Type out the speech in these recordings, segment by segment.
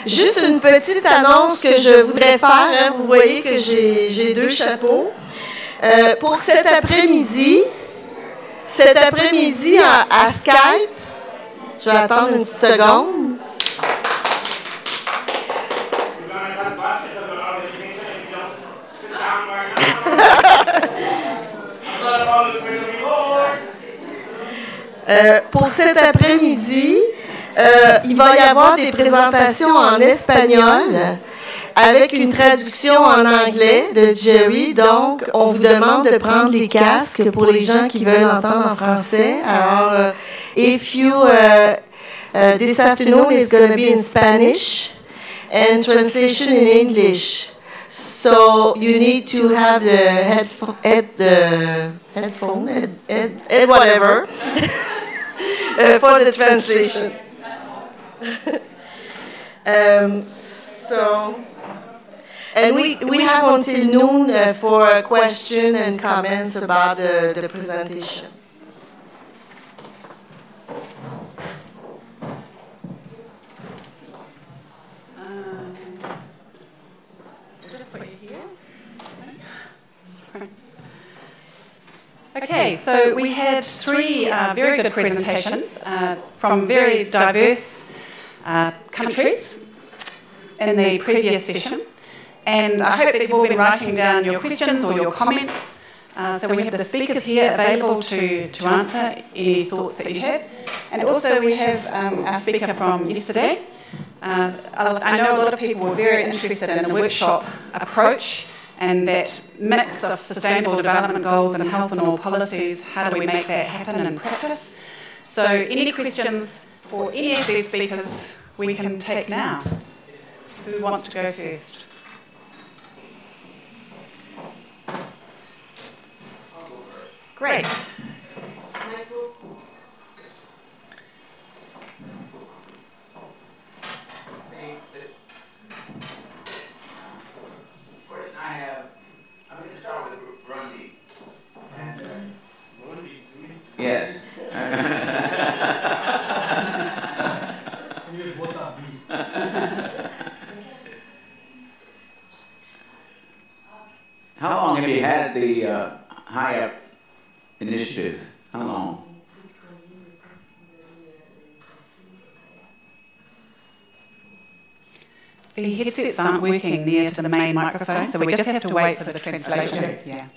Juste une petite annonce que je voudrais faire. Hein. Vous voyez que j'ai deux chapeaux. Pour cet après-midi à Skype, je vais attendre une seconde. Pour cet après-midi, il va y avoir des présentations en espagnol avec une traduction en anglais de Jerry. Donc, on vous demande de prendre les casques pour les gens qui veulent entendre en français. Alors, if you, this afternoon is going to be in Spanish and translation in English. So you need to have the headphone, whatever, for the translation. And we have until noon for a question and comments about the presentation. Okay, so we had three very good presentations from very diverse countries in the previous session. And I hope that you've all been writing down your questions or your comments. So we have the speakers here available to answer any thoughts that you have. And also we have our speaker from yesterday. I know a lot of people were very interested in the workshop approach and that mix of sustainable development goals and health and all policies. How do we make that happen in practice? So any questions for any of these speakers we can take now. Who wants to go first? Great. Yes. How long have you had the GNHiAP initiative? How long? The headsets aren't working near to the main microphone, so we just have to wait for the translation. Yeah.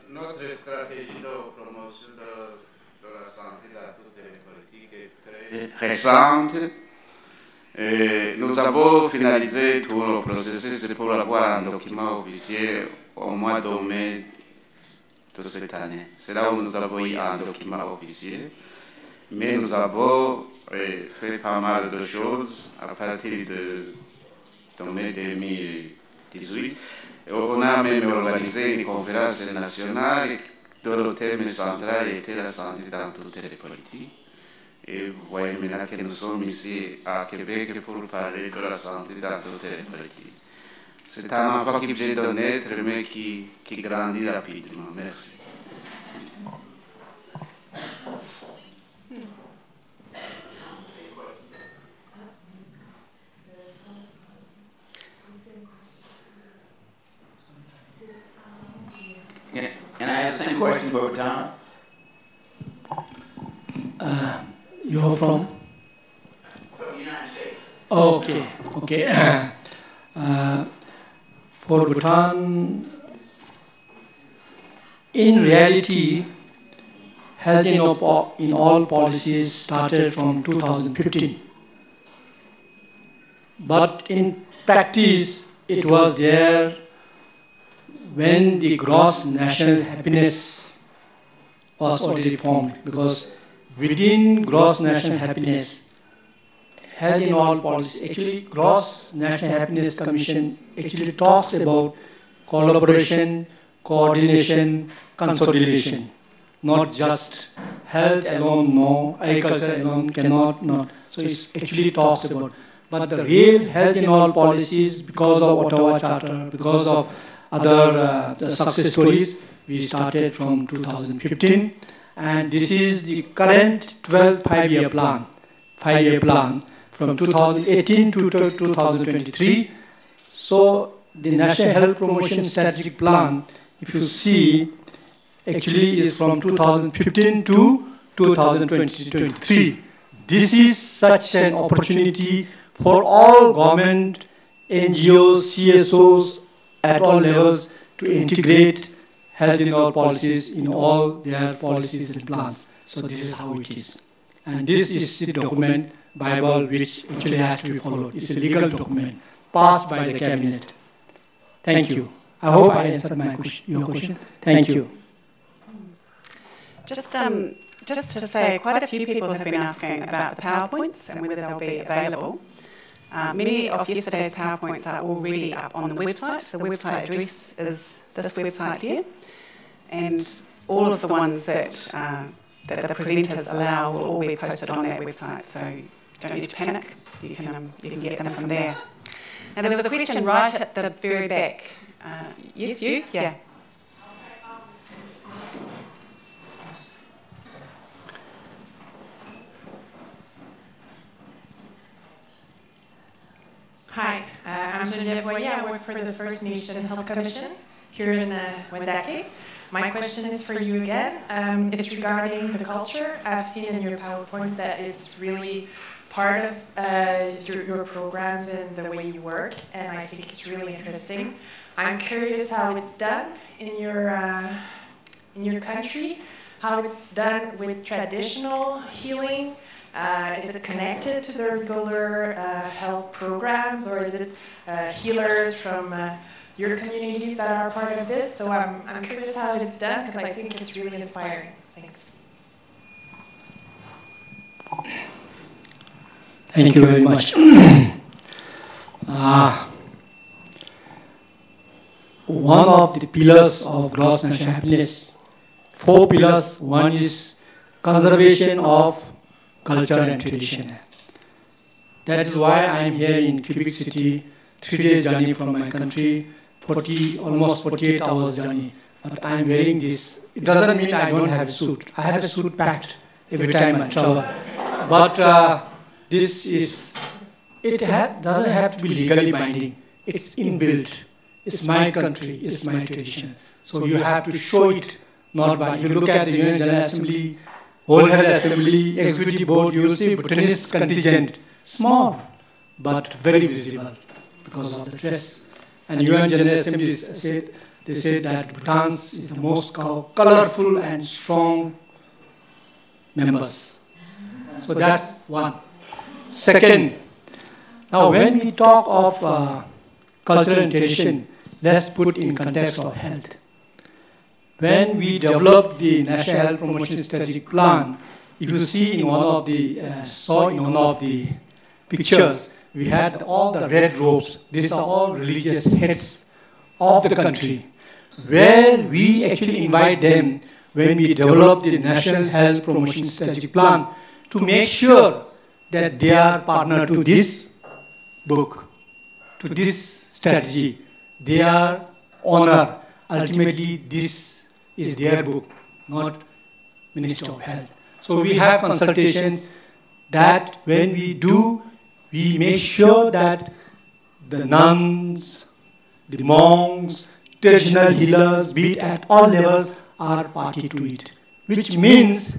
Notre stratégie de promotion de la santé dans toutes les politiques est très récente. Nous avons finalisé tout le processus pour avoir un document officiel au mois de mai de cette année. C'est là où nous avons eu un document officiel. Mais nous avons fait pas mal de choses à partir de mai 2018. On a même organisé une conférence nationale dont le thème central était la santé dans toutes les politiques. Et vous voyez maintenant que nous sommes ici à Québec pour parler de la santé dans toutes les politiques. C'est un enfant qui vient de naître, mais qui grandit rapidement. Merci. Can I ask the same question for Tom? You're from? From the United States. Oh, okay. For Bhutan, in reality, health in all policies started from 2015. But in practice, it was there when the gross national happiness was already formed, because within gross national happiness, health in all policies, actually gross national happiness commission actually talks about collaboration, coordination, consolidation, not just health alone, no, agriculture alone cannot, not. So it actually talks about, but the real health in all policies, because of Ottawa Charter, because of other the success stories, We started from 2015, and this is the current 12th five-year plan from 2018 to 2023. So the National Health Promotion Strategic Plan, if you see, actually is from 2015 to 2023. This is such an opportunity for all government, NGOs, CSOs at all levels to integrate health in all policies in all their policies and plans. So this is how it is. And this is the document, Bible, which actually has to be followed. It's a legal document passed by the cabinet. Thank you. I hope I answered your question. Thank you. Just to say, quite a few people have been asking about the PowerPoints and whether they'll be available. Many of yesterday's PowerPoints are already up on the website. The website address is this website here. And all of the ones that the presenters allow will all be posted on that website. So don't need to panic. You can get them from there. And there was a question right at the very back. Yes, you? Yeah. Hi, I'm Geneviève Voyer. I work for the First Nation Health Commission here in Wendake. My question is for you again. It's regarding the culture. I've seen in your PowerPoint that it's really part of your programs and the way you work, and I think it's really interesting. I'm curious how it's done in your country, how it's done with traditional healing. Is it connected to the regular health programs, or is it healers from your communities that are part of this? So I'm curious how it's done, because I think it's really inspiring. Thanks. Thank you very much. One of the pillars of gross national happiness, 4 pillars. One is conservation of culture and tradition. That is why I am here in Quebec City, 3 days journey from my country, almost 48 hours journey. But I am wearing this. It doesn't mean I don't have a suit. I have a suit packed every time I travel. But doesn't have to be legally binding. It's inbuilt. It's my country. It's my tradition. So you have to show it, not by. If you look at the UN General Assembly, Whole Health Assembly, Executive Board, you will see Bhutanese contingent, small, but very visible because of the dress. And UN General Assembly said that Bhutan is the most colorful and strong members. So that's one. Second, now when we talk of culture and tradition, let's put in context of health. When we developed the National Health Promotion Strategic Plan, if you see in one of the pictures, we had all the red robes. These are all religious heads of the country, where we actually invite them when we develop the National Health Promotion Strategic Plan to make sure that they are partner to this book, to this strategy. They are honor. Ultimately, this is their book, not Minister of Health. So we have consultations that when we do, we make sure that the nuns, the monks, traditional healers, be it at all levels, are party to it. Which means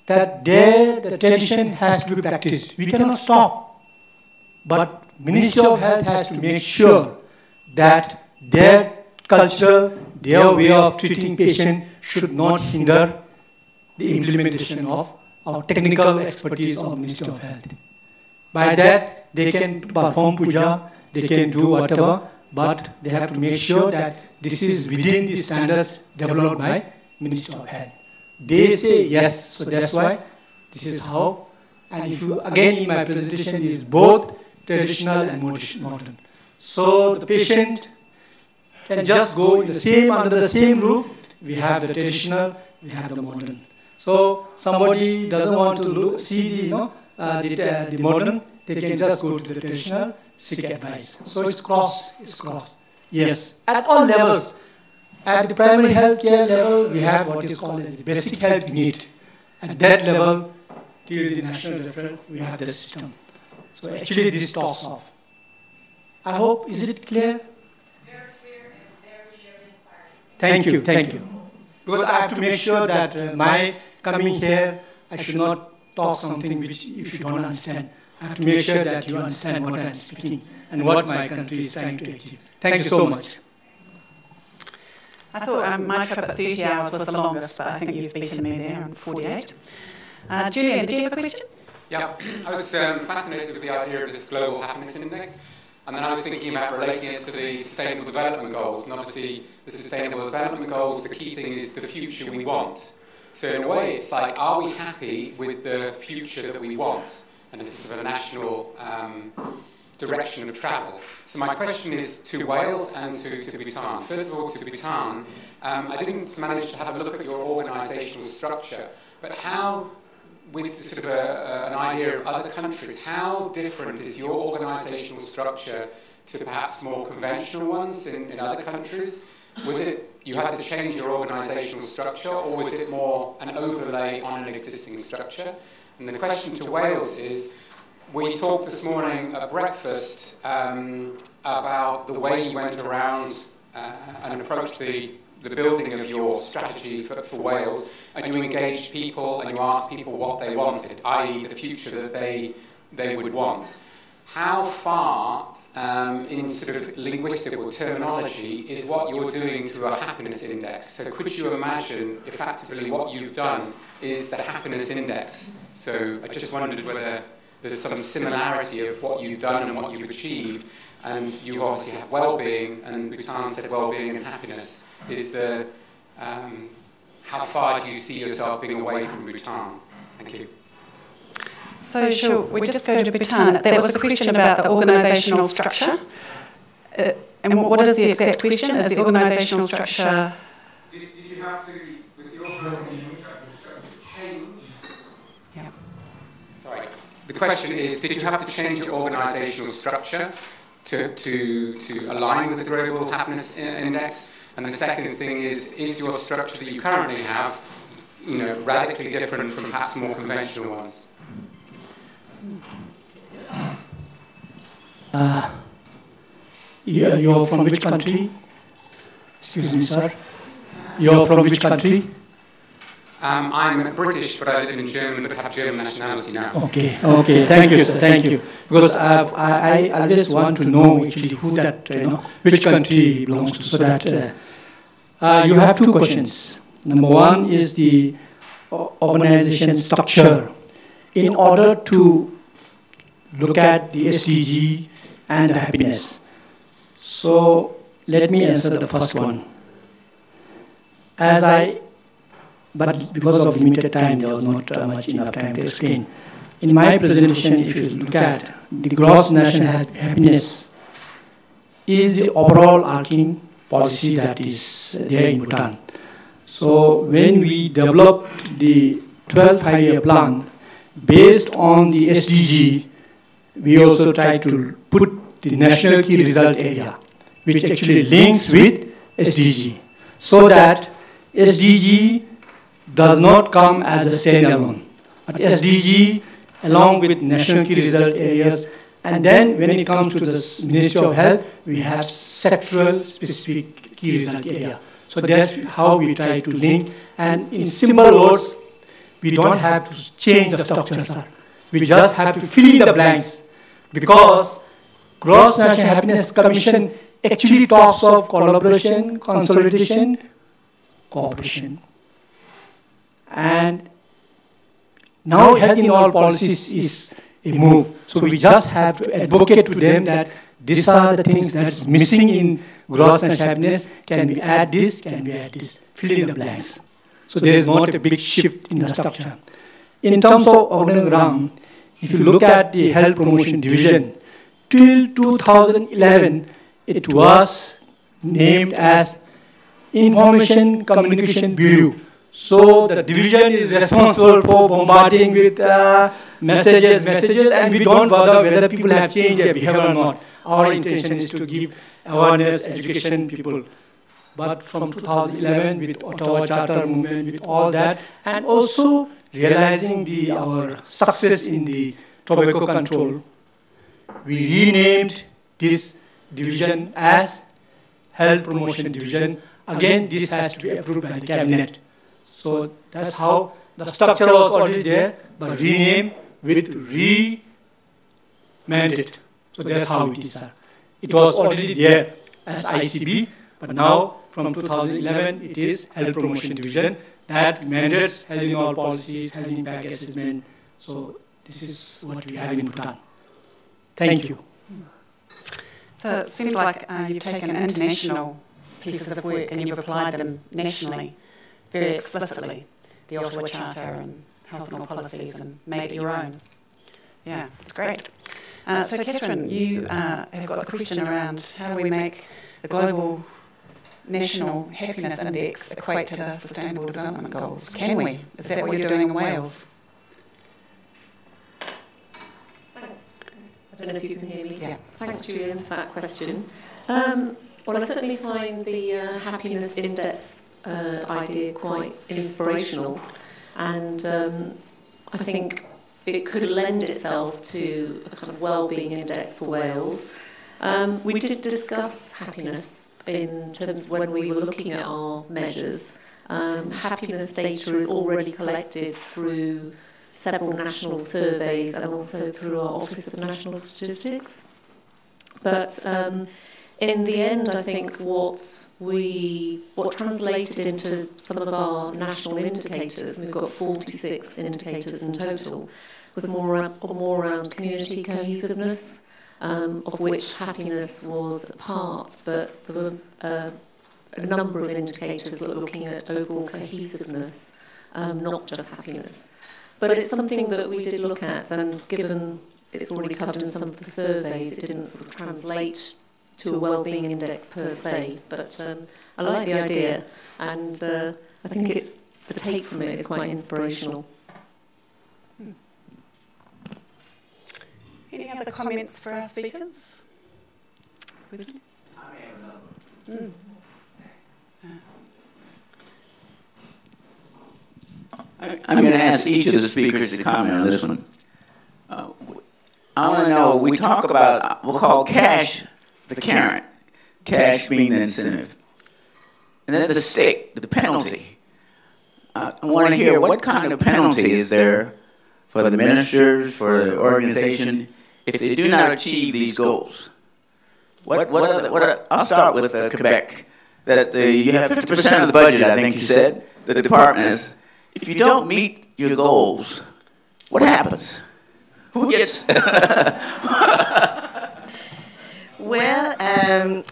that the tradition has to be practiced. We cannot stop. But Ministry of Health has to make sure that their culture, their way of treating patients should not hinder the implementation of our technical expertise of Ministry of Health. By that, they can perform puja, they can do whatever, but they have to make sure that this is within the standards developed by Ministry of Health. They say yes, so that's why this is how. And if you, again in my presentation is both traditional and modern. So the patient can just go in under the same roof. We have the traditional, we have the modern. So somebody doesn't want to see the modern, they can just go to the traditional, seek advice. So it's cross. Yes, at all levels. At the primary health care level, we have what is called as the basic health need. At that level, till the national referral, we have the system. So actually, this talks off. I hope, is it clear? Very clear and very inspiring. Thank you, thank you. Because I have to make sure that my coming here, I should not talk something which, if you don't understand, I have to make sure that you understand what I'm speaking and what my country is trying to achieve. Thank you so much. I thought my trip at 30 hours was the longest, but I think you've beaten me there on 48. Julian, did you have a question? Yeah, I was fascinated with the idea of this global happiness index, and then I was thinking about relating it to the Sustainable Development Goals, and obviously the Sustainable Development Goals, the key thing is the future we want. So in a way, it's like, are we happy with the future that we want? And this is sort of a national direction of travel. So my question is to Wales and to Bhutan. First of all, to Bhutan, I didn't manage to have a look at your organisational structure, but how, with sort of an idea of other countries, how different is your organisational structure to perhaps more conventional ones in other countries? Was it you had to change your organisational structure, or was it more an overlay on an existing structure? And the question to Wales is, we talked this morning at breakfast about the way you went around and approached the building of your strategy for Wales, and you engaged people and you asked people what they wanted, i.e. the future that they would want. How far in sort of linguistic or terminology is what you're doing to a happiness index? So could you imagine effectively what you've done is the happiness index? So I just wondered whether there's some similarity of what you've done and what you've achieved, and you obviously have well-being, and Bhutan said well-being and happiness. Is the how far do you see yourself being away from Bhutan? Thank you. So sure, we just go to Bhutan. There was a question about the organisational structure. And what is the exact question? Is the organisational structure... Did you have to, with the organisational structure, change? Yeah. Sorry. The question is, did you have to change your organisational structure to align with the Global Happiness Index? And the second thing is your structure that you currently have, radically different from perhaps more conventional ones? You're from which country? Excuse me, sir. You're from which country? I'm British, but I live in Germany, but have German nationality now. Okay. Thank you, sir. Thank you. Because I always want to know actually who that, which country belongs to, so that you have two questions. Number one is the organization structure. In order to look at the SDG and the happiness. So let me answer the first one. But because of limited time, there was not much enough time to explain. In my presentation, if you look at the gross national happiness, is the overall arcing policy that is there in Bhutan. So when we developed the 12th five-year plan, based on the SDG, we also try to put the national key result area, which actually links with SDG, so that SDG does not come as a standalone, but SDG along with national key result areas, and then when it comes to the Ministry of Health, we have sectoral specific key result area. So that's how we try to link, and in simple words, we don't have to change the structure, sir. We just have to fill in the blanks, because Gross National Happiness Commission actually talks of collaboration, consolidation, cooperation. And now health in all policies is a move. So we just have to advocate to them that these are the things that's missing in gross national happiness. Can we add this? Can we add this? Fill in the blanks. So there is not a big shift in the structure. In terms of organogram, if you look at the health promotion division, till 2011, it was named as Information Communication Bureau. So the division is responsible for bombarding with messages, and we don't bother whether people have changed their behavior or not. Our intention is to give awareness, education, people but from 2011 with Ottawa Charter movement, with all that, and also realizing our success in the tobacco control, we renamed this division as Health Promotion Division. Again, this has to be approved by the cabinet. So that's how the structure was already there, but renamed with re-mandate. So that's how it is, sir. It was already there as ICB, but now from 2011 it is Health Promotion Division that mandates health in all policies, health impact assessment. So this is what we have in Bhutan. Thank you. So it seems like you've taken international pieces of work and you've applied them nationally, very explicitly, the Ottawa Charter and health and all policies, and made it your own. Yeah, that's great. So Catherine, you have got the question around how do we make the global national happiness index equate to the Sustainable Development Goals? Can we? Is that what you're doing in Wales? Thanks. I don't know if you can hear me. Yeah. Thanks, Julian, for that question. Well, I certainly find the happiness index idea quite inspirational, and I think it could lend itself to a kind of well-being index for Wales. We did discuss happiness in terms of when we were looking at our measures. Happiness data is already collected through several national surveys and also through our Office of National Statistics. But in the end, I think what translated into some of our national indicators, we've got 46 indicators in total, was more around community cohesiveness, of which happiness was a part, but there were a number of indicators that were looking at overall cohesiveness, not just happiness. But it's something that we did look at, and given it's already covered in some of the surveys, it didn't sort of translate to a wellbeing index per se. But I like the idea, and I think the take from it is quite inspirational. Any other comments for our speakers? I may have another. I'm going to ask each of the speakers to comment on this one. I want to know, we talk about, we'll call cash the carrot, cash being the incentive, and then the stick, the penalty. I want to hear what kind of penalty is there for the ministers, for the organization, if they do not achieve these goals. I'll start with Quebec. That you have 50% of the budget, I think you said, the department is. If you don't meet your goals, what happens? Who gets... Well,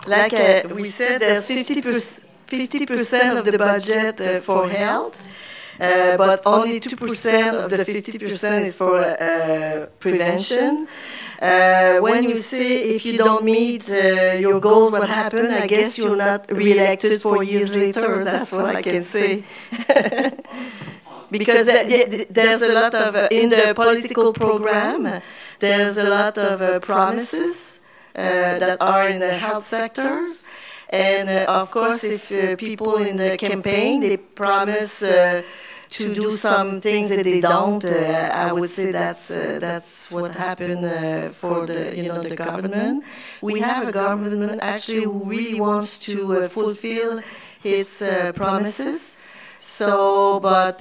like we said, there's 50% of the budget for health, but only 2% of the 50% is for prevention. When you say if you don't meet your goals, what happened? I guess you're not re-elected 4 years later. That's what I can say. Because there's a lot of, in the political program, there's a lot of promises that are in the health sectors. And of course, if people in the campaign, they promise to do some things that they don't, I would say that's what happened for the government. We have a government actually who really wants to fulfill its promises. So, but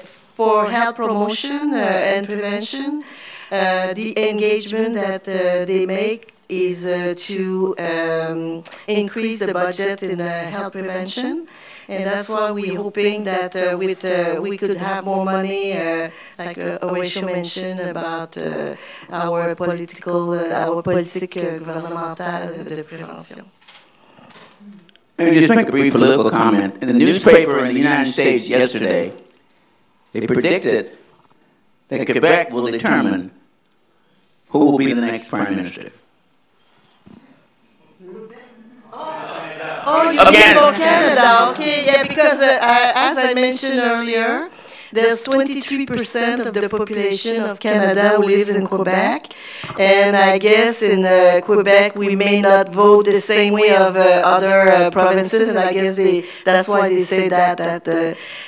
for health promotion and prevention, the engagement that they make is to increase the budget in health prevention. And that's why we're hoping that we could have more money, like Horatio mentioned about our politique gouvernementale de prévention. Let me just make a brief political comment. In the newspaper in the United States yesterday, they predicted that Quebec will determine who will be the next prime minister. Oh, you mean for Canada? Okay, yeah, because as I mentioned earlier, there's 23% of the population of Canada who lives in Quebec. And I guess in Quebec, we may not vote the same way of other provinces. And I guess that's why they say that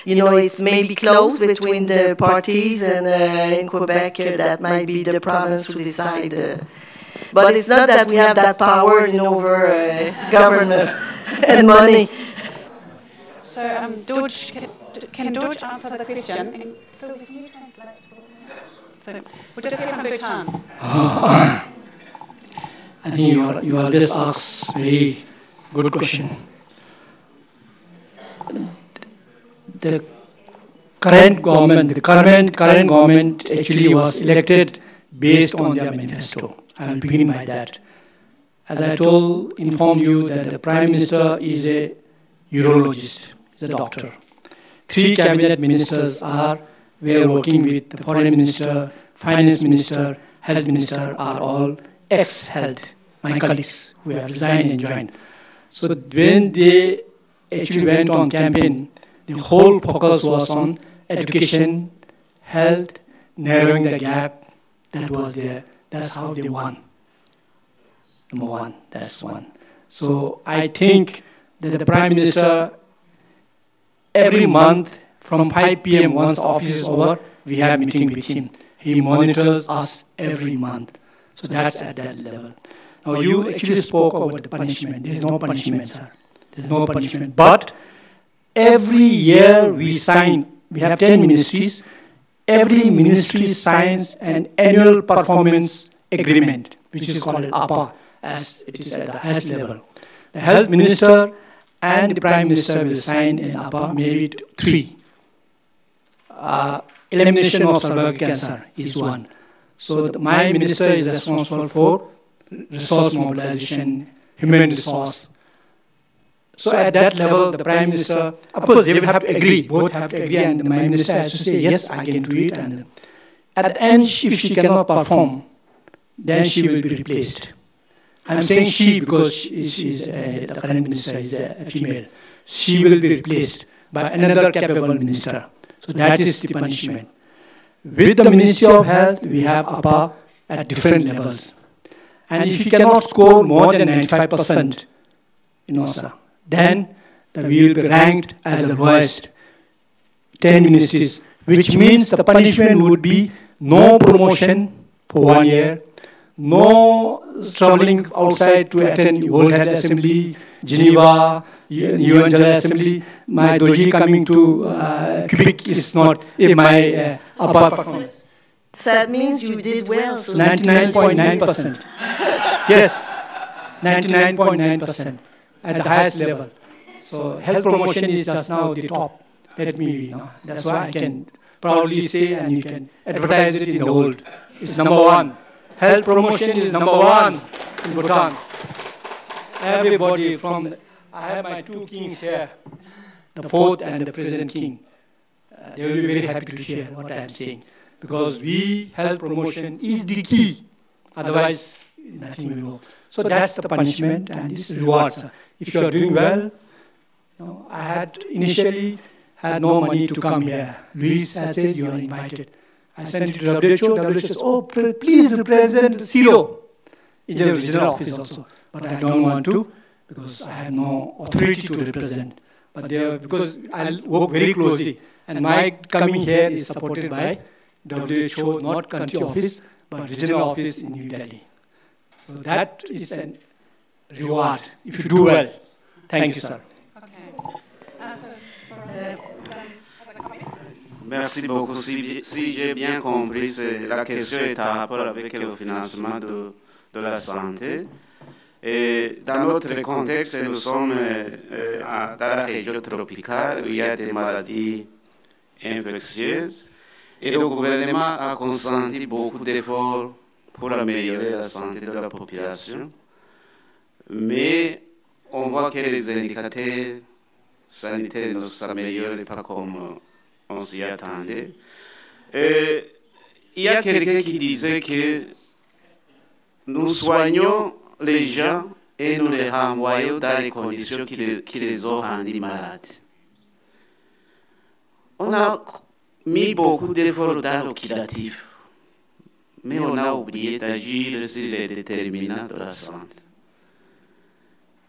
it's maybe close between the parties. And in Quebec, that might be the province who decide. But it's not that we have that power over government and money. So, George, can George answer the question? So, can you translate? So, we'll just hear from Bhutan. I think you always ask very good question. The current government actually was elected based on their manifesto. I will begin by that. As I informed you that the Prime Minister is a urologist, is a doctor. 3 cabinet ministers were working with the Foreign Minister, Finance Minister, Health Minister are all ex-health, my colleagues who have resigned and joined. So when they actually went on campaign, the whole focus was on education, health, narrowing the gap. That was there. That's how they won. Number one, that's one. So I think that the Prime Minister, every month from 5 p.m. once the office is over, we have a meeting with him. He monitors us every month. So that's at that level. Now you actually spoke about the punishment. There is no punishment, sir. There is no punishment. But every year we have 10 ministries. Every ministry signs an annual performance agreement, which is called APA, as it is at the highest level. The Health Minister and the Prime Minister will sign an APA, maybe 3. Elimination of cervical cancer is one. So my minister is responsible for resource mobilization, human resource. So at that level, the Prime Minister, of course, they will have to agree, both have to agree, and my minister has to say, yes, I can do it. And at the end, if she cannot perform, then she will be replaced. I'm saying she because the current minister is a female. She will be replaced by another capable minister. So that is the punishment. With the Ministry of Health, we have APA at different levels. And if you cannot score more than 95%, sir, then we will be ranked as the lowest 10 ministries, which means the punishment would be no promotion for 1 year, no traveling outside to attend World Health Assembly, Geneva, UN General Assembly. My doji coming to Quebec is not in my APA performance. So that means you did well. 99.9%. Yes, 99.9% at the highest level. So health promotion is just now the top. Let me, that's why I can proudly say, and you can advertise it in the world. It's number 1. Health promotion is number 1 in Bhutan. Everybody I have my 2 kings here, the 4th and the present king. They will be very happy to hear what I am saying. Because health promotion is the key. Otherwise, nothing will go. So that's the punishment and this rewards. If you are doing well, I had initially had no money to come here. Luis has said you are invited. I sent it to WHO. WHO says, oh, please represent 0. In the regional office also. But I don't want to because I have no authority to represent. But because I work very closely. And my coming here is supported by WHO, not country office, but regional office in New Delhi. So that is a reward if you do well. Thank you, sir. Merci beaucoup. Si j'ai bien compris, la question est en rapport avec le financement de la santé. Et dans notre contexte, nous sommes dans la région tropicale où il y a des maladies infectieuses. Et le gouvernement a consenti beaucoup d'efforts pour améliorer la santé de la population. Mais on voit que les indicateurs sanitaires ne s'améliorent pas comme on s'y attendait. Il y a quelqu'un qui disait que nous soignons les gens et nous les renvoyons dans les conditions qui les ont rendus malades. On a mis beaucoup d'efforts dans l'occupatif, mais on a oublié d'agir sur les déterminants de la santé.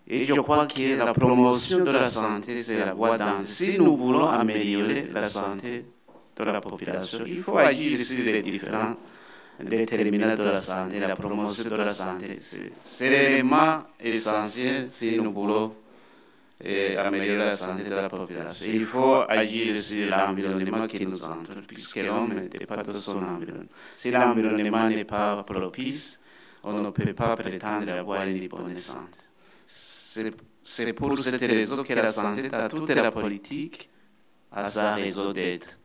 Et je crois que la promotion de la santé, c'est la voie d'entrée. Si nous voulons améliorer la santé de la population, il faut agir sur les différents déterminants de la santé. La promotion de la santé, c'est l'élément essentiel si nous voulons améliorer la santé de la population. Il faut agir sur l'environnement qui nous entoure, puisque l'homme n'est pas de son environnement. Si l'environnement n'est pas propice, on ne peut pas prétendre avoir une bonne santé. C'est pour cette raison que la santé, dans toute la politique, a sa raison d'être.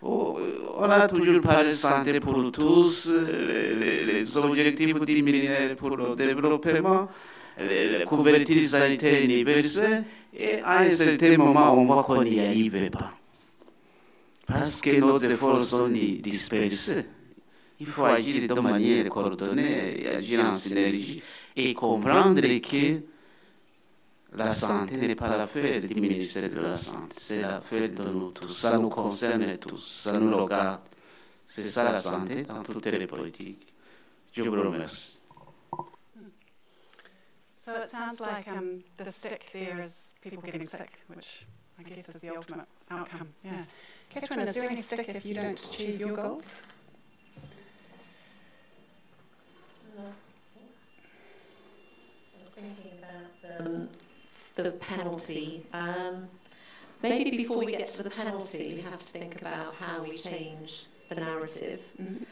On a toujours parlé de santé pour tous, les objectifs du millénaire pour le développement, la couverture sanitaire universelle, et à un certain moment, on voit qu'on n'y arrive pas. Parce que nos efforts sont dispersés. Il faut agir de manière coordonnée, agir en synergie et comprendre que la santé n'est pas l'affaire du ministère de la Santé, c'est l'affaire de nous tous. Ça nous concerne tous, ça nous regarde. C'est ça la santé dans toutes les politiques. Je vous remercie. So it sounds like the stick there is people getting sick, which I guess is the ultimate outcome. Yeah. Catherine, is there any stick if you don't achieve your goals? I was thinking about the penalty. Maybe before we get to the penalty, we have to think about how we change the narrative. Mm-hmm.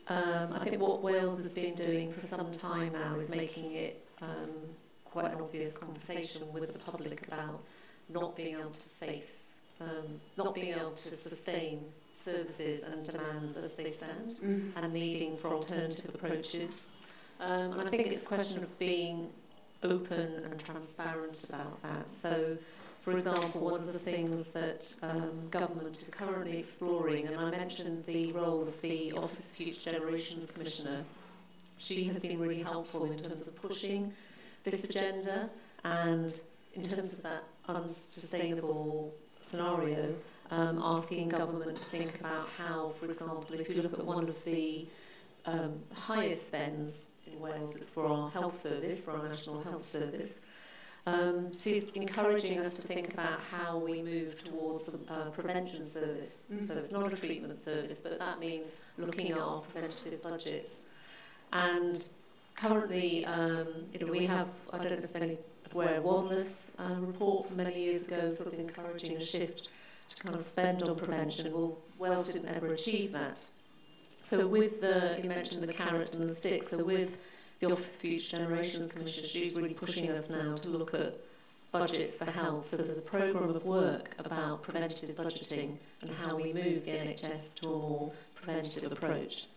I think what Wales has been doing for some time now is making it quite an obvious conversation with the public about not being able to face, not being able to sustain services and demands as they stand, mm-hmm. and needing for alternative approaches. And I think it's a question of being open and transparent about that. So, for example, one of the things that government is currently exploring, and I mentioned the role of the Office of Future Generations Commissioner, she has been really helpful in terms of pushing this agenda, and in terms of that unsustainable scenario, asking government to think about how, for example, if you look at one of the highest spends in Wales, it's for our health service, for our National Health Service. She's encouraging us to think about how we move towards a prevention service. Mm-hmm. So it's not a treatment service, but that means looking at our preventative budgets. And currently, we have, I don't know if any of aware of Wanless report from many years ago, sort of encouraging a shift to kind of spend on prevention. Well, Wales didn't ever achieve that. So with you mentioned the carrot and the stick, so with the Office of Future Generations Commission, she's really pushing us now to look at budgets for health. So there's a programme of work about preventative budgeting and how we move the NHS to a more preventative approach.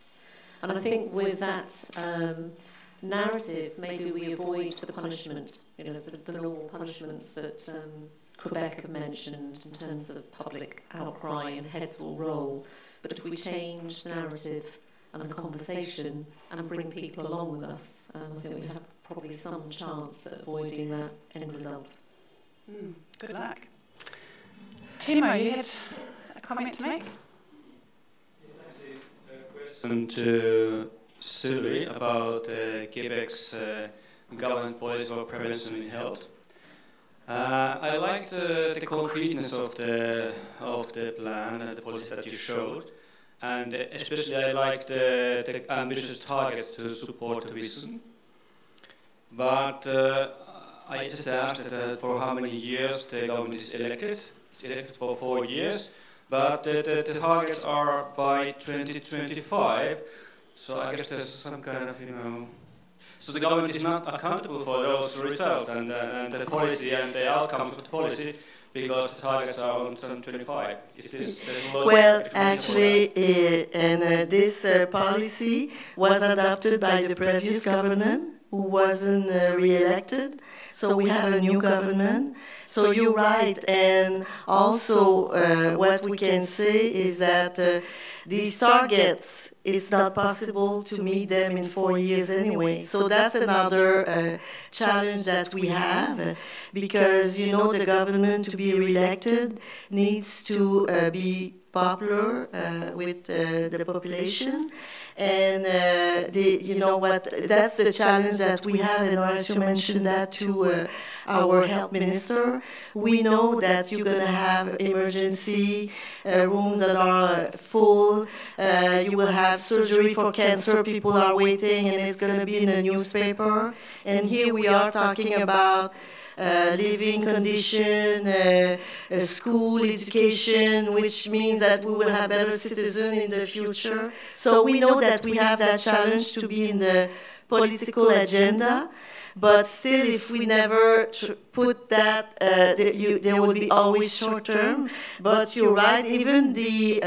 And I think with that narrative, maybe we avoid the punishment, the normal punishments that Quebec have mentioned in terms of public outcry and heads will roll. But if we change the narrative and the conversation and bring people along with us, I think we have probably some chance at avoiding that end result. Good luck. Timo, you had a comment to make? Yes, actually, a question to Sylvie about Quebec's government policy for prevention in health. I liked the concreteness of the plan and the policy that you showed, and especially I liked the ambitious targets to support the vision. But I just asked for how many years the government is elected. It's elected for 4 years, but the targets are by 2025. So I guess there's some kind of, so the government is not accountable for those results and the policy and the outcomes of the policy because the targets are on 2025. Well, actually, this policy was adopted by the previous government who wasn't re-elected. So we have a new government. So you're right. And also what we can say is that these targets, it's not possible to meet them in 4 years anyway. So that's another challenge that we have because, the government to be re-elected needs to be popular with the population. And you know what? That's the challenge that we have, and Horacio mentioned that to our health minister. We know that you're going to have emergency rooms that are full. You will have surgery for cancer. People are waiting, and it's going to be in the newspaper. And here we are talking about living condition, school education, which means that we will have better citizens in the future. So we know that we have that challenge to be in the political agenda, but still if we never put that, there will be always short term. But you're right, even the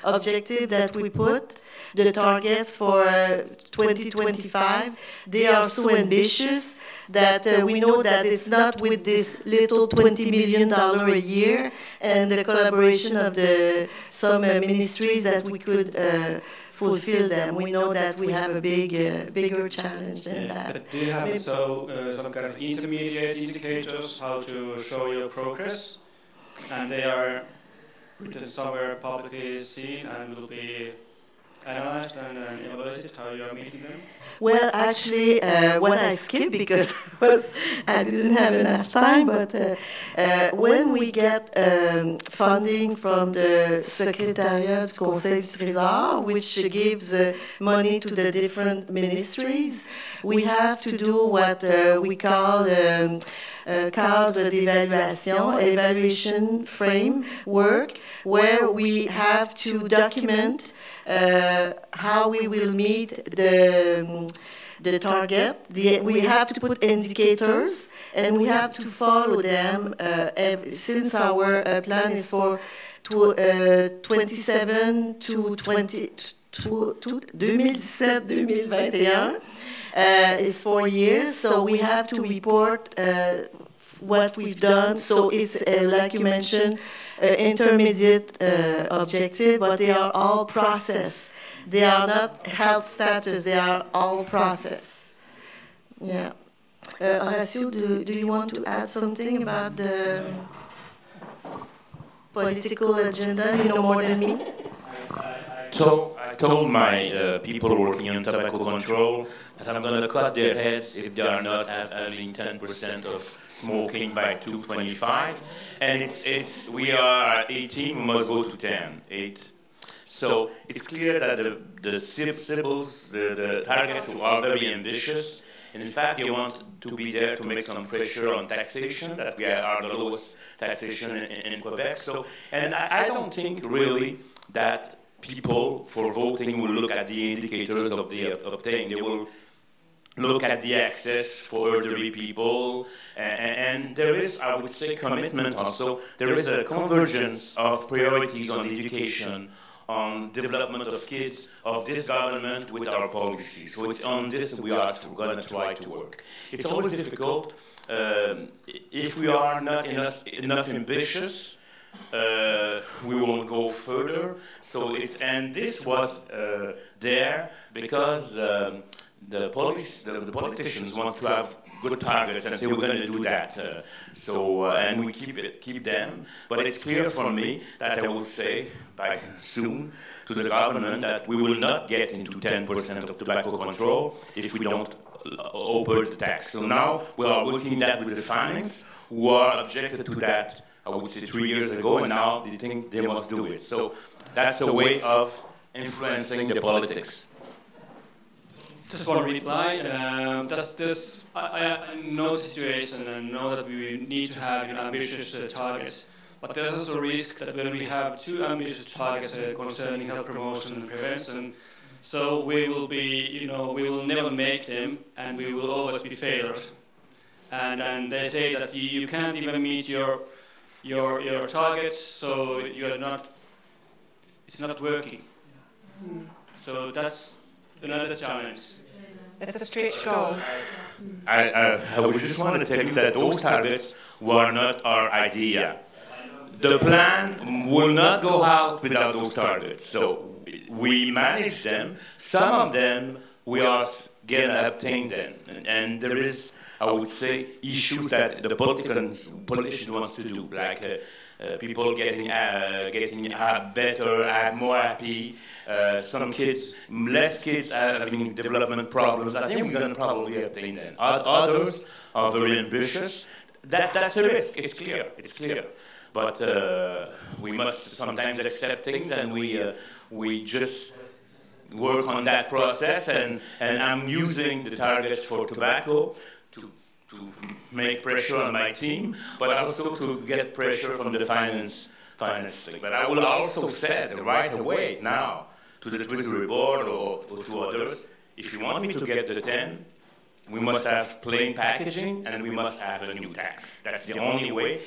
objective that we put, the targets for 2025, they are so ambitious that we know that it's not with this little $20 million a year and the collaboration of some ministries that we could fulfill them. We know that we have a bigger challenge than that. But do you have some kind of intermediate indicators how to show your progress? And they are written somewhere publicly seen and will be analyzed and evaluated how you are meeting them? Well, actually, what I skipped because I didn't have enough time, but when we get funding from the Secrétariat du Conseil du Trésor, which gives money to the different ministries, we have to do what we call cadre d'évaluation, evaluation framework, where we have to document how we will meet the target. We have to put indicators, and we have to follow them since our plan is for 27 to 2017-2021. It's 4 years, so we have to report what we've done. So it's, like you mentioned, intermediate objective, but they are all process. They are not health status, they are all process. Yeah. Horacio, do you want to add something about the political agenda? You know more than me? So I told my people working on tobacco control that I'm going to cut their heads if they are not having 10% of smoking by 2025. And we are at 18, we must go to 10, 8. So it's clear that the symbols, the targets are very ambitious. And in fact, they want to be there to make some pressure on taxation, that we are the lowest taxation in Quebec. So, and I don't think really that people for voting will look at the indicators of the obtaining. They will look at the access for elderly people, and there is, I would say, commitment also. There is a convergence of priorities on education, on development of kids, of this government with our policies. So it's on this we are going to try to work. It's always difficult if we are not enough ambitious. We won't go further. So and this was there because the politicians want to have good targets and say we're going to do that. And we keep them. But it's clear for me that I will say by soon to the government that we will not get into 10% of tobacco control if we don't open the tax. So now we are working that with the finance who are objected to that, I would say 3 years ago, and now they think they must do it. So that's a way of influencing the politics. Just one reply. I know the situation and know that we need to have ambitious targets, but there's also a risk that when we have too ambitious targets concerning health promotion and prevention, so we will be, we will never make them, and we will always be failures. And they say that you can't even meet your targets, so it's not working. So that's another challenge. It's a stretch goal. I would just want to tell you that those targets were not our idea. The plan will not go out without those targets. So we manage them. Some of them we are going to obtain them. And there is, I would say, issues that the politicians want to do, like people getting better, more happy. Some kids, less kids having development problems. I think we're going to probably obtain that. Others are very ambitious. That's a risk. It's clear. It's clear. But we must sometimes accept things, and we just work on that process. And I'm using the targets for tobacco to make pressure on my team, but also to get pressure from the finance thing. But I will also say right away now to the Treasury Board or to others, if you want me to get the 10, we must have plain packaging and we must have a new tax. That's the only way,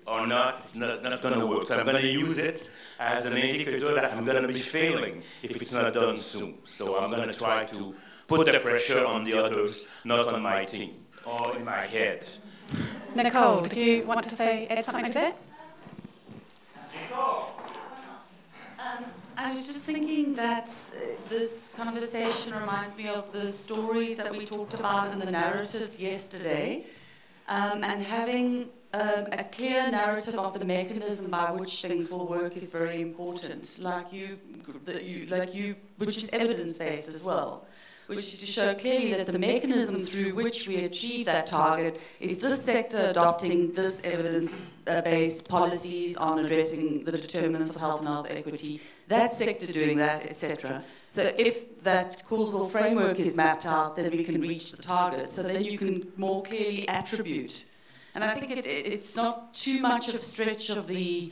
or not, it's not going to work. So I'm going to use it as an indicator that I'm going to be failing if it's not done soon. So I'm going to try to put the pressure on the others, not on my team or in my head. Nicole, did you want to add something to that? I was just thinking that this conversation reminds me of the stories that we talked about in the narratives yesterday, and having a clear narrative of the mechanism by which things will work is very important, which is evidence-based as well, which is to show clearly that the mechanism through which we achieve that target is this sector adopting this evidence-based policies on addressing the determinants of health and health equity, that sector doing that, etc. So if that causal framework is mapped out, then we can reach the target. So then you can more clearly attribute. And I think it's not too much of a stretch of the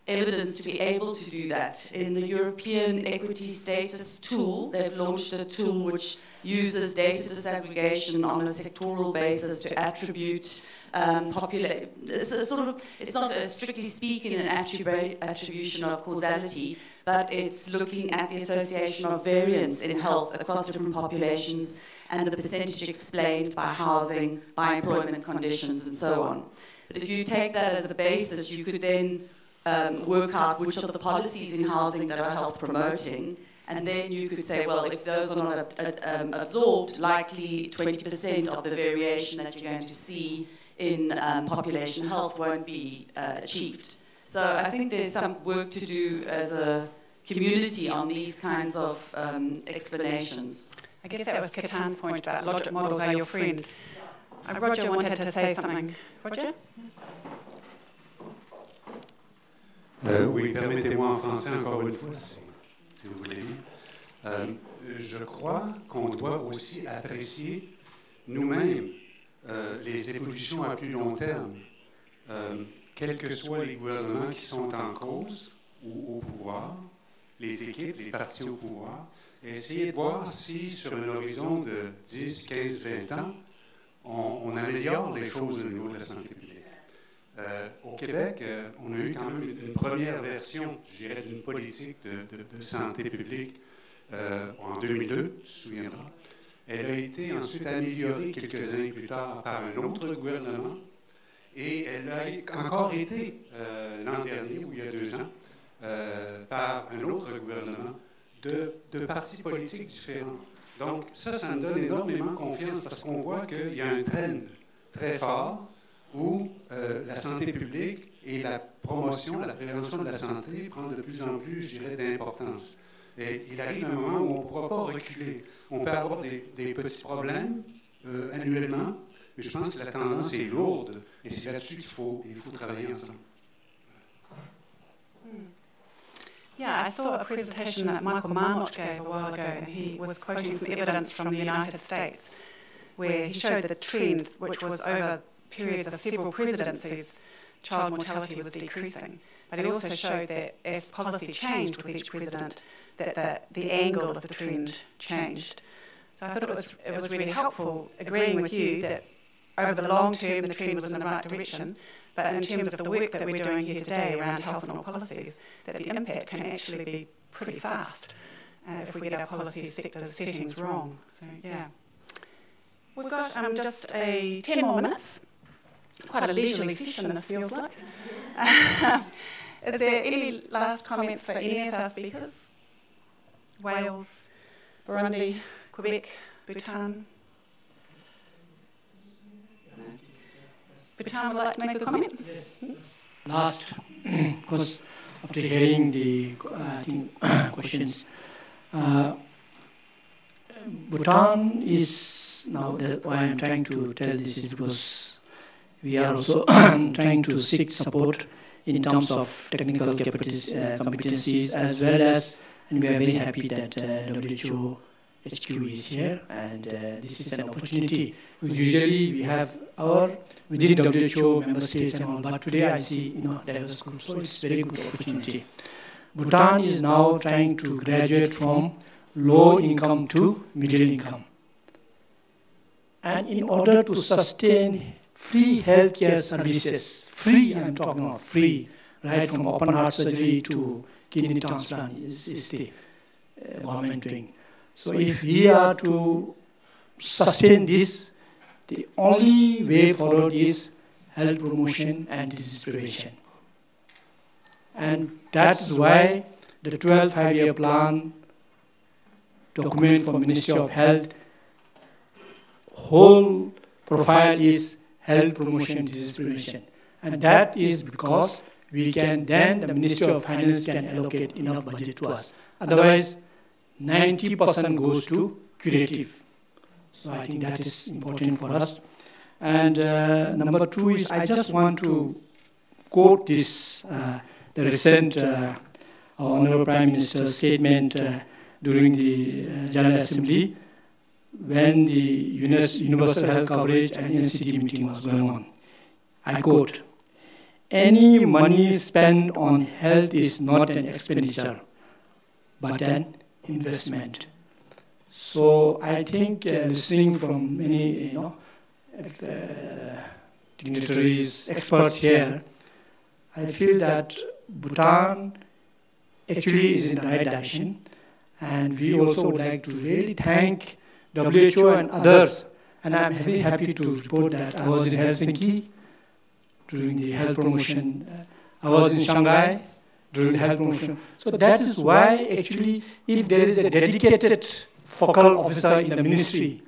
evidence to be able to do that. In the European Equity Status tool, they've launched a tool which uses data disaggregation on a sectoral basis to attribute it's not strictly speaking an attribution of causality, but it's looking at the association of variance in health across different populations and the percentage explained by housing, by employment conditions, and so on. But if you take that as a basis, you could then work out which of the policies in housing that are health promoting, and then you could say, well, if those are not absorbed, likely 20% of the variation that you're going to see in population health won't be achieved. So I think there's some work to do as a community on these kinds of explanations. I guess that was Catan's point about logic models are your friend. Roger wanted to say something. Roger? Oui, permettez-moi en français encore une fois, si vous voulez. Je crois qu'on doit aussi apprécier nous-mêmes les évolutions à plus long terme, quels que soient les gouvernements qui sont en cause ou au pouvoir, les équipes, les partis au pouvoir, et essayer de voir si, sur un horizon de 10, 15, 20 ans, on améliore les choses au niveau de la santé publique. Au Québec, on a eu quand même une première version, je dirais, d'une politique de santé publique en 2002, tu te souviendras. Elle a été ensuite améliorée quelques années plus tard par un autre gouvernement et elle a encore été l'an dernier, ou il y a 2 ans, par un autre gouvernement de partis politiques différents. Donc ça me donne énormément confiance parce qu'on voit qu'il y a un trend très fort où la santé publique et la promotion, la prévention de la santé prend de plus en plus, je dirais, d'importance. Et il arrive un moment où on ne pourra pas reculer. On peut avoir des petits problèmes annuellement, mais je pense que la tendance est lourde et c'est là-dessus qu'il faut travailler ensemble. Yeah, I saw a presentation that Michael Marmot gave a while ago, and he was quoting some evidence from the United States, where he showed the trend, which was over periods of several presidencies, child mortality was decreasing. But he also showed that as policy changed with each president, that the angle of the trend changed. So I thought it was really helpful agreeing with you that over the long term the trend was in the right direction, but in terms of the work that we're doing here today around health and all policies, that the impact can actually be pretty fast if we get our policy settings wrong. So yeah. We've got just 10 more minutes. Quite a leisurely session this feels like. Is there any last comments for any of our speakers? Wales, Burundi, Quebec, Bhutan? Bhutan would like to make a comment? Yes. last, because after hearing the questions, Bhutan is now, why I'm trying to tell this is because we are also trying to seek support in terms of technical competencies as well as, and we are very happy that WHO HQ is here, and this is an opportunity. Usually we have within WHO member states and all, but today I see diverse groups, so it's a very good opportunity. Bhutan is now trying to graduate from low income to middle income. And in order to sustain free healthcare services, free, I'm talking about free, right from open heart surgery to kidney transplant is the government doing. So if we are to sustain this, the only way forward is health promotion and disease prevention. And that's why the 12th five-year plan document for Ministry of Health, whole profile is health promotion, disease prevention. And that is because we can then, the Ministry of Finance can allocate enough budget to us. Otherwise, 90% goes to curative. So I think that is important for us. And number two is, I just want to quote this, the recent Honorable Prime Minister's statement during the General Assembly when the Universal Health Coverage and NCT meeting was going on. I quote, "Any money spent on health is not an expenditure, but an investment." So I think listening from many dignitaries, experts here, I feel that Bhutan actually is in the right direction. And we also would like to really thank WHO and others. And I'm very happy to report that I was in Helsinki during the health promotion. I was in Shanghai during the health promotion. So that is why actually if there is a dedicated focal officer in the ministry,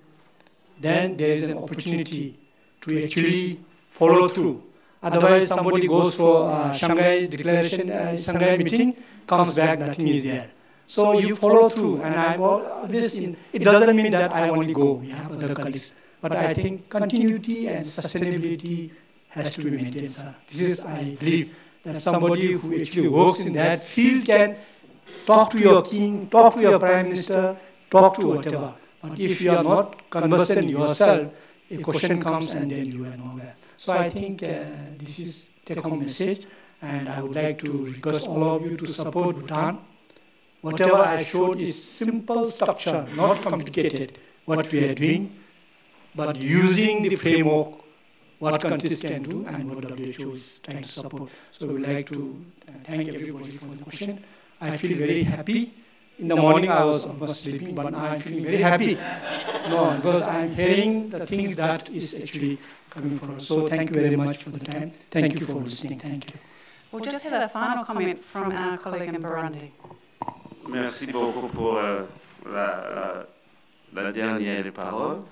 then there is an opportunity to actually follow through. Otherwise somebody goes for Shanghai declaration, Shanghai meeting, comes back, nothing is there. So you follow through, and I'm always in. It doesn't mean that I only go. We have other colleagues, but I think continuity and sustainability has to be maintained, sir. This is, I believe, that somebody who actually works in that field can talk to your king, talk to your prime minister, talk to whatever. But if you are not conversant yourself, a question comes and then you are nowhere. So I think this is take-home message, and I would like to request all of you to support Bhutan. Whatever I showed is simple structure, not complicated, what we are doing, but using the framework, what countries can do and what WHO is trying to support. So we would like to thank everybody for the question. I feel very happy. In the morning I was almost sleeping, but now I'm feeling very happy. No, because I'm hearing the things that is actually coming for us. So thank you very much for the time. Thank you for listening. Thank you. We'll just have a final comment from our colleague in Burundi. Merci beaucoup pour la dernière parole.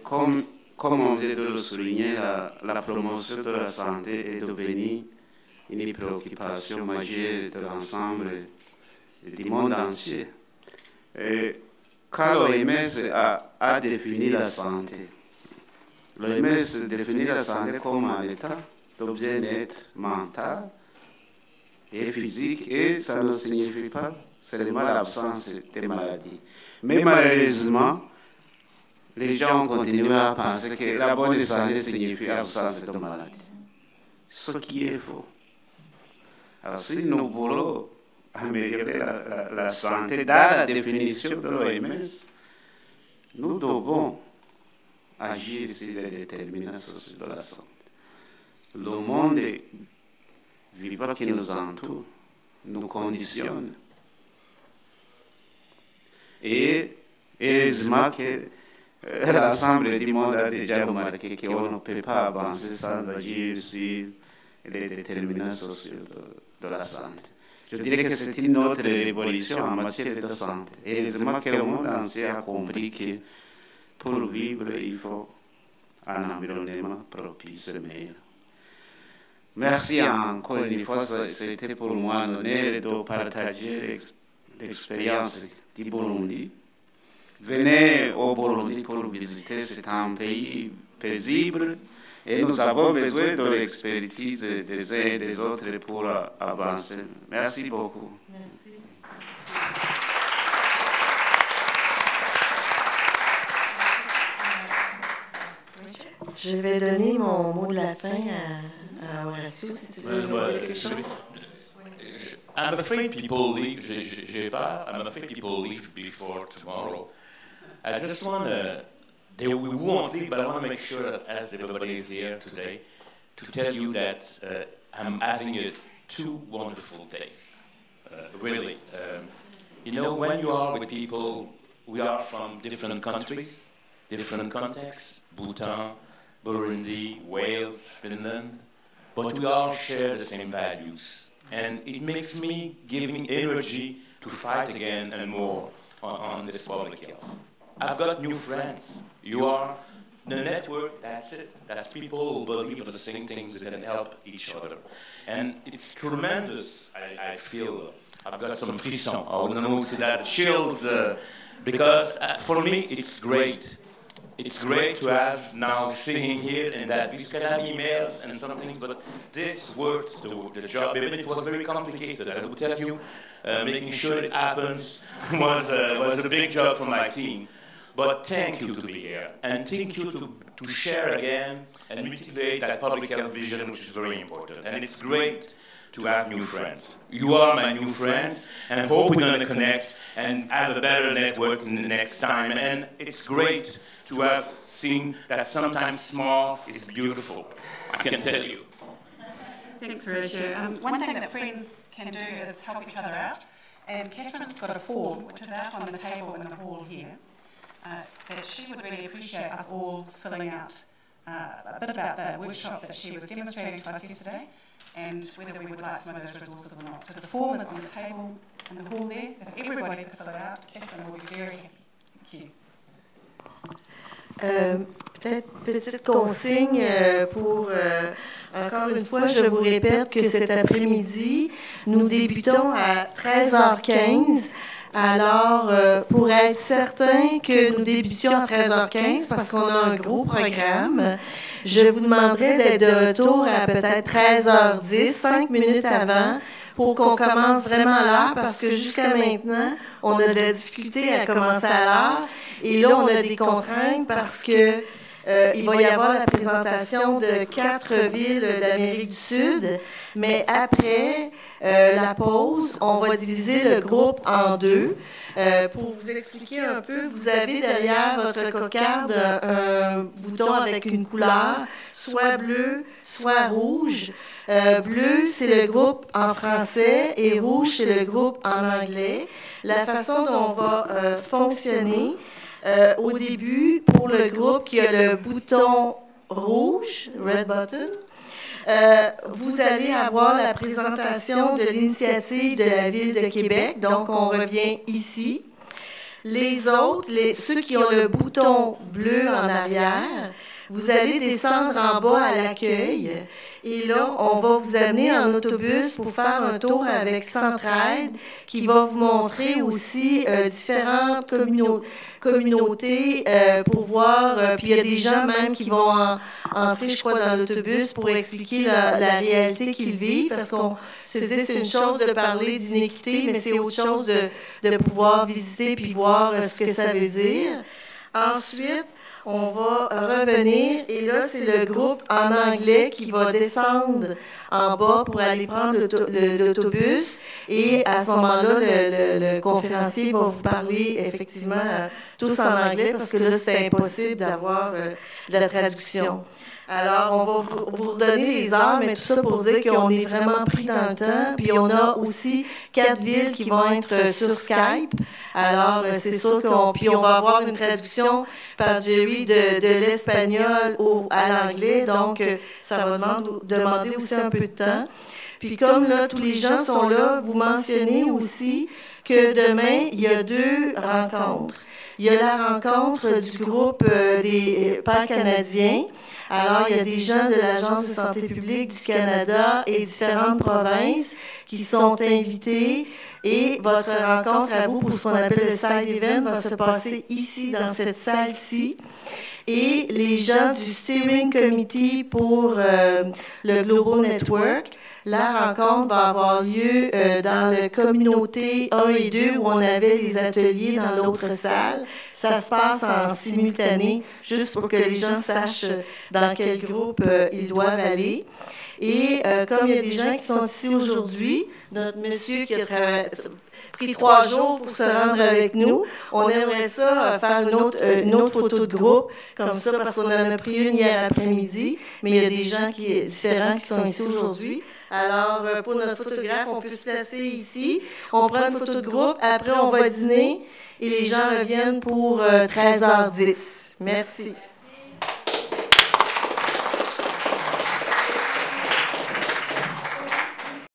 Comme on vient de le souligner, la promotion de la santé est devenue une préoccupation majeure de l'ensemble du monde entier. Quand l'OMS a défini la santé, l'OMS définit la santé comme un état de bien-être mental et physique, et ça ne signifie pas seulement l'absence des maladies. Mais malheureusement, les gens continuent à penser que la bonne santé signifie l'absence de maladie, ce qui est faux. Alors si nous voulons améliorer la santé dans la définition de l'OMS, nous devons agir sur les déterminants sociaux de la santé. Le monde vivant qui nous entoure nous conditionne. Et heureusement que l'ensemble du monde a déjà remarqué qu'on ne peut pas avancer sans agir sur les déterminants sociaux de la santé. Je dirais que c'est une autre révolution en matière de santé. Et heureusement que le monde entier a compris que pour vivre, il faut un environnement propice et meilleur. merci encore une fois, c'était pour moi un honneur de partager l'expérience du Burundi. Venez au Burundi pour visiter, c'est un pays paisible et nous avons besoin de l'expertise des uns et des autres pour avancer. Merci beaucoup. Merci. Je vais donner mon mot de la fin à Horacio, si tu veux dire quelque chose. I'm afraid people leave. I'm afraid people leave before tomorrow. I just want to. We won't leave, but I want to make sure that as everybody is here today, to tell you that I'm having 2 wonderful days. Really, when you are with people, we are from different countries, different contexts. Bhutan, Burundi, Wales, Finland, but we all share the same values. And it makes me giving energy to fight again and more on this public health. I've got new friends. You are the network, that's it. That's people who believe in the same things that can help each other. And it's tremendous, I feel. I've got some frissons. I don't know if that chills, because for me it's great. It's great to have now sitting here and that we can have emails and something, but this worked the job. Even it was very complicated. I will tell you, making sure it happens was a big job for my team. But thank you to be here, and thank you to share again and multiply that public health vision, which is very important. And it's great to have new friends. You are my new friends, and I hope we're going to connect and have a better network in the next time. And it's great to have seen that sometimes small is beautiful. I can tell you. Thanks, Horacio. One thing that friends can do is help each other out. And Catherine's got a form, which is out on the table in the hall here, that she would really appreciate us all filling out a bit about the workshop that she was demonstrating to us yesterday, and whether we would like some of those resources or not. So the form is on the table in the hall there. If everybody could fill it out, Catherine will be very happy. Thank you. Peut-être petite consigne pour, encore une fois, je vous répète que cet après-midi, nous débutons à 13h15. Alors, pour être certain que nous débutions à 13h15, parce qu'on a un gros programme, je vous demanderai d'être de retour à peut-être 13h10, 5 minutes avant, pour qu'on commence vraiment à l'heure, parce que jusqu'à maintenant, on a de la difficulté à commencer à l'heure. Et là, on a des contraintes parce que il va y avoir la présentation de 4 villes d'Amérique du Sud, mais après la pause, on va diviser le groupe en 2. Pour vous expliquer un peu, vous avez derrière votre cocarde un bouton avec une couleur, soit bleu, soit rouge. Bleu, c'est le groupe en français et rouge, c'est le groupe en anglais. La façon dont on va fonctionner, au début, pour le groupe qui a le bouton rouge, red button, vous allez avoir la présentation de l'initiative de la Ville de Québec. Donc, on revient ici. Les autres, ceux qui ont le bouton bleu en arrière, vous allez descendre en bas à l'accueil. Et là, on va vous amener en autobus pour faire un tour avec Centraide qui va vous montrer aussi différentes communautés pour voir. Puis il y a des gens même qui vont entrer, je crois, dans l'autobus pour expliquer la réalité qu'ils vivent. Parce qu'on se dit c'est une chose de parler d'inéquité, mais c'est autre chose de pouvoir visiter puis voir ce que ça veut dire. Ensuite, on va revenir, et là, c'est le groupe en anglais qui va descendre en bas pour aller prendre l'autobus. Et à ce moment-là, le conférencier va vous parler effectivement tous en anglais, parce que là, c'est impossible d'avoir de la traduction. Alors, on va vous redonner les heures, mais tout ça pour dire qu'on est vraiment pris dans le temps. Puis, on a aussi 4 villes qui vont être sur Skype. Alors, c'est sûr puis on va avoir une traduction par Jerry de l'espagnol à l'anglais. Donc, ça va demander aussi un peu de temps. Puis comme là, tous les gens sont là, vous mentionnez aussi que demain, il y a 2 rencontres. Il y a la rencontre du groupe des pan-canadiens. Alors, il y a des gens de l'Agence de santé publique du Canada et différentes provinces qui sont invités. Et votre rencontre à vous pour ce qu'on appelle le side event va se passer ici, dans cette salle-ci. Et les gens du Steering Committee pour le Global Network, la rencontre va avoir lieu dans la communauté 1 et 2 où on avait les ateliers dans l'autre salle. Ça se passe en simultané, juste pour que les gens sachent dans quel groupe ils doivent aller. Et comme il y a des gens qui sont ici aujourd'hui, notre monsieur qui a pris 3 jours pour se rendre avec nous, on aimerait ça faire une autre photo de groupe, comme ça, parce qu'on en a pris une hier après-midi, mais il y a des gens différents qui sont ici aujourd'hui. Alors, pour notre photographe, on peut se placer ici. On prend une photo de groupe. Après, on va dîner et les gens reviennent pour 13h10. Merci.